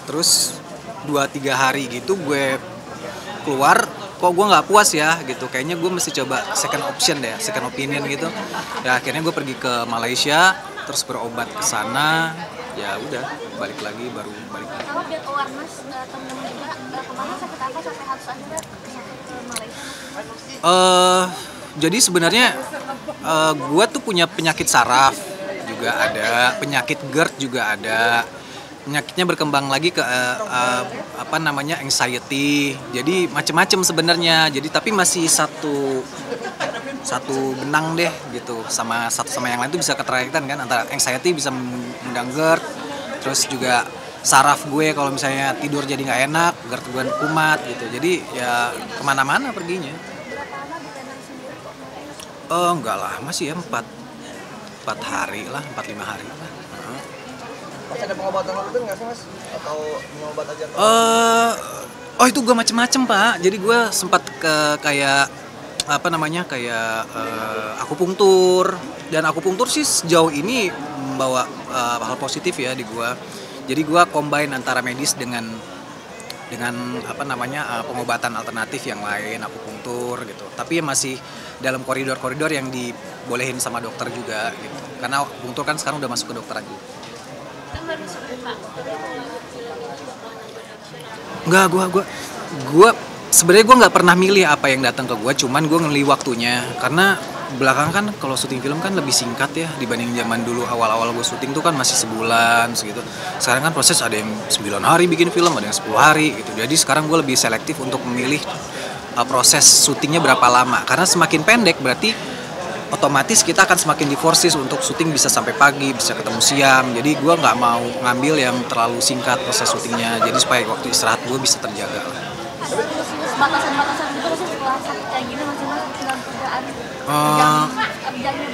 Terus 2-3 hari gitu gue keluar, kok gue nggak puas ya gitu, kayaknya gue mesti coba second option deh, second opinion gitu. Ya akhirnya gue pergi ke Malaysia, terus berobat ke sana. Ya udah, balik lagi, baru balik lagi. Kalau biar awareness temen-temen juga kemana sakit apa sampai harus ada ke Malaysia? Jadi sebenarnya gue tuh punya penyakit saraf juga ada, penyakit GERD juga ada. Penyakitnya berkembang lagi ke anxiety. Jadi macem-macem sebenarnya. Jadi tapi masih satu benang deh gitu, sama satu sama yang lain tuh bisa keterkaitan kan, antara anxiety bisa mengundang GERD, terus juga saraf gue kalau misalnya tidur jadi nggak enak, GERD gue kumat gitu. Jadi ya kemana-mana perginya. Berapa lama di Penang sendiri? Enggak lah, masih ya 4 hari lah, 4-5 hari lah. Mas ada pengobatan rutin nggak sih mas? Atau minum obat aja? Oh itu gue macem-macem Pak. Jadi gue sempat ke kayak akupunktur, dan akupunktur sih sejauh ini membawa hal positif ya di gue. Jadi gue combine antara medis dengan pengobatan alternatif yang lain, akupunktur gitu. Tapi masih dalam koridor-koridor yang dibolehin sama dokter juga gitu. Karena akupunktur kan sekarang udah masuk ke dokteran juga. Enggak, gue sebenarnya gue nggak pernah milih apa yang datang ke gue, cuman gue ngeli waktunya. Karena belakang kan kalau syuting film kan lebih singkat ya dibanding zaman dulu awal-awal gue syuting tuh kan masih sebulan segitu. Sekarang kan proses ada yang 9 hari bikin film, ada yang 10 hari gitu. Jadi sekarang gue lebih selektif untuk memilih proses syutingnya berapa lama. Karena semakin pendek berarti otomatis kita akan semakin diforsis untuk syuting bisa sampai pagi, bisa ketemu siang. Jadi gue nggak mau ngambil yang terlalu singkat proses syutingnya. Jadi supaya waktu istirahat gue bisa terjaga lah. Batasan-batasan gitu sih setelah sakit kayak gini masih dalam kerjaan?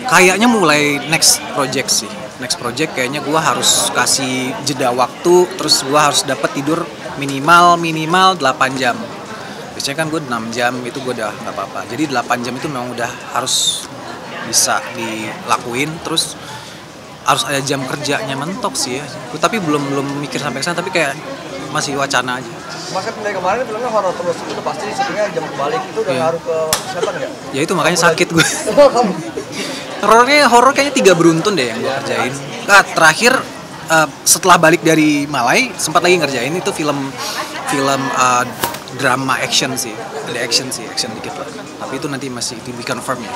Kayaknya mulai next project sih. Next project kayaknya gue harus kasih jeda waktu, terus gue harus dapat tidur minimal 8 jam. Biasanya kan gue 6 jam itu gue udah nggak apa-apa. Jadi 8 jam itu memang udah harus bisa dilakuin, terus harus ada jam kerjanya mentok sih ya. Tapi belum mikir sampai kesana, tapi kayak masih wacana aja. Mas kan dari kemarin filmnya horor terus, itu udah pasti syutingnya jam kebalik, itu udah ngaruh ke kesehatan nggak? Ya itu makanya sakit gue. Horor kayaknya 3 beruntun deh yang gue kerjain. Nah, terakhir setelah balik dari Malai sempat lagi ngerjain itu film drama action sih, ada action dikit lah. Tapi itu nanti masih di confirm ya.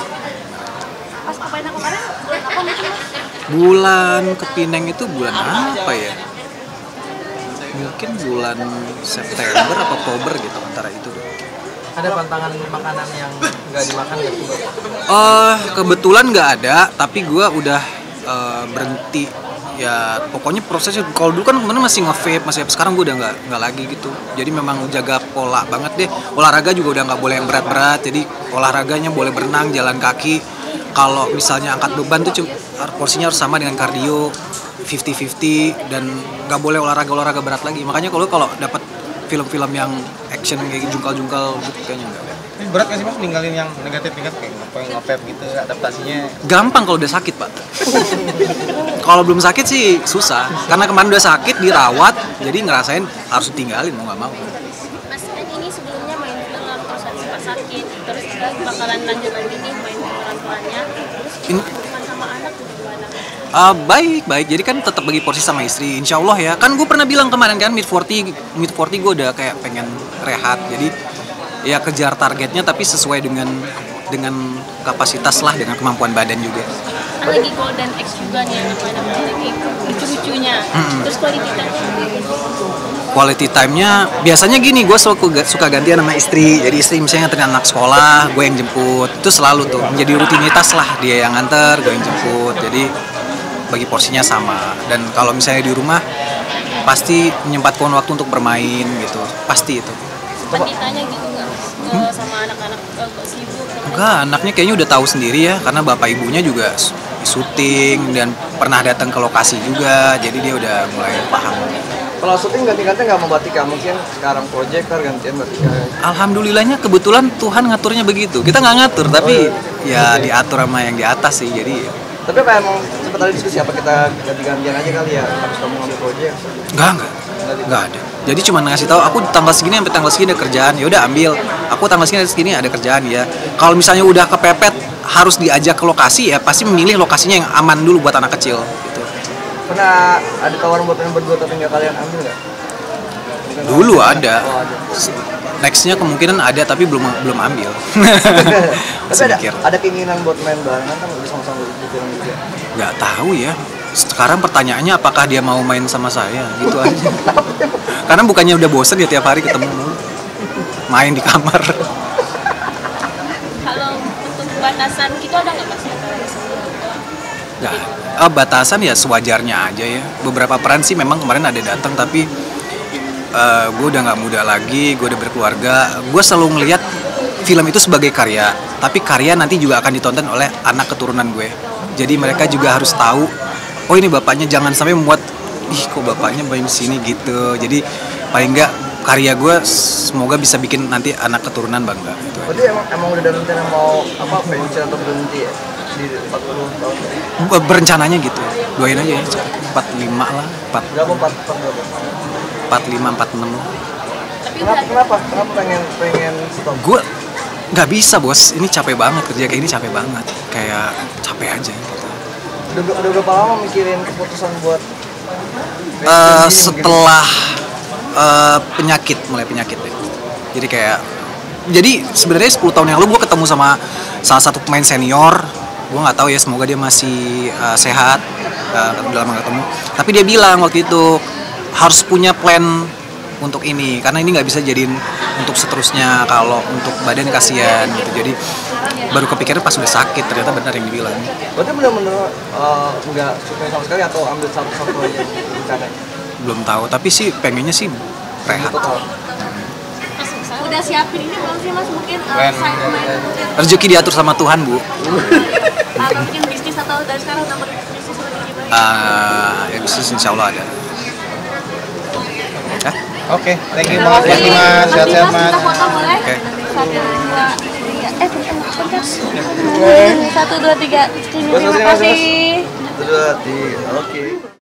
Pas ke Penang kemarin bulan apa mungkin mas? Bulan ke Pineng itu bulan apa ya? Mungkin bulan September atau Oktober gitu, antara itu. Ada pantangan makanan yang nggak dimakan nggak sih? Kebetulan nggak ada, tapi gue udah berhenti. Ya pokoknya prosesnya kalau dulu kan kemarin masih nge-vape, masih sekarang gue udah nggak lagi gitu. Jadi memang jaga pola banget deh. Olahraga juga udah nggak boleh yang berat-berat. Jadi olahraganya boleh berenang, jalan kaki. Kalau misalnya angkat beban tuh porsinya harus sama dengan kardio 50-50, dan nggak boleh olahraga berat lagi. Makanya kalau dapat film-film yang action kayak jungkal-jungkal gitu kayaknya enggak. Ini berat nggak sih mas ninggalin yang negatif kayak nge-vape gitu, adaptasinya? Gampang kalau udah sakit Pak. Kalau belum sakit sih susah. Karena kemarin udah sakit dirawat, jadi ngerasain harus ditinggalin mau nggak mau. Mas kan ini sebelumnya main film terus sempat sakit, terus kita bakalan lanjut lagi nih main peran-perannya. Terus hubungan sama anak gimana? Baik. Jadi kan tetap bagi porsi sama istri, insya Allah ya. Kan gue pernah bilang kemarin kan mid 40 gue udah kayak pengen rehat. Jadi ya kejar targetnya tapi sesuai dengan kapasitas lah, dengan kemampuan badan juga. Kan lagi Golden X juga nih anak-anak lagi lucu-lucunya. Terus Quality time-nya biasanya gini, gue suka gantian sama istri. Jadi istri misalnya nganterin anak sekolah, gue yang jemput. Itu selalu tuh menjadi rutinitas lah, dia yang nganter, gue yang jemput. Jadi bagi porsinya sama. Dan kalau misalnya di rumah pasti menyempatkan waktu untuk bermain gitu, pasti itu. sempat ditanya gitu nggak sama anak-anak sibuk? Enggak, anaknya kayaknya udah tahu sendiri ya, karena bapak ibunya juga syuting dan pernah datang ke lokasi juga, jadi dia udah mulai paham. Kalau syuting ganti-ganti nggak sama Batika? Mungkin sekarang project gantian Batika. Alhamdulillahnya kebetulan Tuhan ngaturnya begitu. Kita nggak ngatur, tapi ya diatur sama yang di atas sih. Jadi. Tapi apa emang sempat ada diskusi apa kita ganti-gantian aja kali ya? Harus kamu ngambil project? Enggak. Nggak ada. Jadi cuma ngasih tahu aku tanggal segini sampai tanggal segini ada kerjaan, ya udah ambil. Aku tanggal segini ada kerjaan ya. Kalau misalnya udah kepepet harus diajak ke lokasi ya pasti memilih lokasinya yang aman dulu buat anak kecil gitu. Pernah ada tawaran buat kalian berdua tapi nggak kalian ambil nggak? Dulu ada. Oh, ada. Nextnya kemungkinan ada tapi belum ambil. Tapi Mikir. ada keinginan buat main barengan kan udah sama-sama di film juga. Nggak tahu ya. Sekarang pertanyaannya apakah dia mau main sama saya gitu aja. Karena bukannya udah bosen ya tiap hari ketemu mulu. Main di kamar. Kalau untuk batasan gitu ada nggak mas? Nggak. Batasan ya sewajarnya aja ya. Beberapa peran sih memang kemarin ada datang tapi gue udah nggak muda lagi, gue udah berkeluarga. Gue selalu ngelihat film itu sebagai karya, tapi karya nanti juga akan ditonton oleh anak keturunan gue. Jadi mereka juga harus tahu, oh ini bapaknya, jangan sampai membuat, ih kok bapaknya main sini gitu. Jadi paling nggak karya gue semoga bisa bikin nanti anak keturunan bangga. Gitu. Berarti emang udah ada rencana mau pensiun atau berhenti ya di 40 tahun? Berencananya gitu, doain aja ya, 45 lah, Berapa 45, 46 lah. Kenapa pengen stop? Gue nggak bisa bos, ini capek banget, kerja kayak ini capek banget, kayak capek aja gitu. Udah berapa lama mikirin keputusan buat Setelah mulai penyakit deh. Jadi sebenarnya 10 tahun yang lalu gue ketemu sama salah satu pemain senior. Gue nggak tahu ya, semoga dia masih sehat, udah lama nggak ketemu. Tapi dia bilang waktu itu harus punya plan untuk ini, karena ini nggak bisa jadiin untuk seterusnya, kalau untuk badan kasihan gitu. Jadi baru kepikiran pas udah sakit, ternyata benar yang dibilang. Berarti benar-benar nggak suka sama sekali atau ambil satu-satu aja rencananya? Belum tahu, tapi sih pengennya sih rehat. Total. Udah siapin ini belum sih mas? Mungkin mungkin Rezeki diatur sama Tuhan, Bu. mungkin bisnis atau dari sekarang udah berbisnis atau gimana? Ya bisnis insya Allah ada. Oke, thank you banget ya Mas, sehat-sehat Mas. Kita foto boleh? Oke. 1, 2, 3. Terima kasih. 1, 2, 3, oke.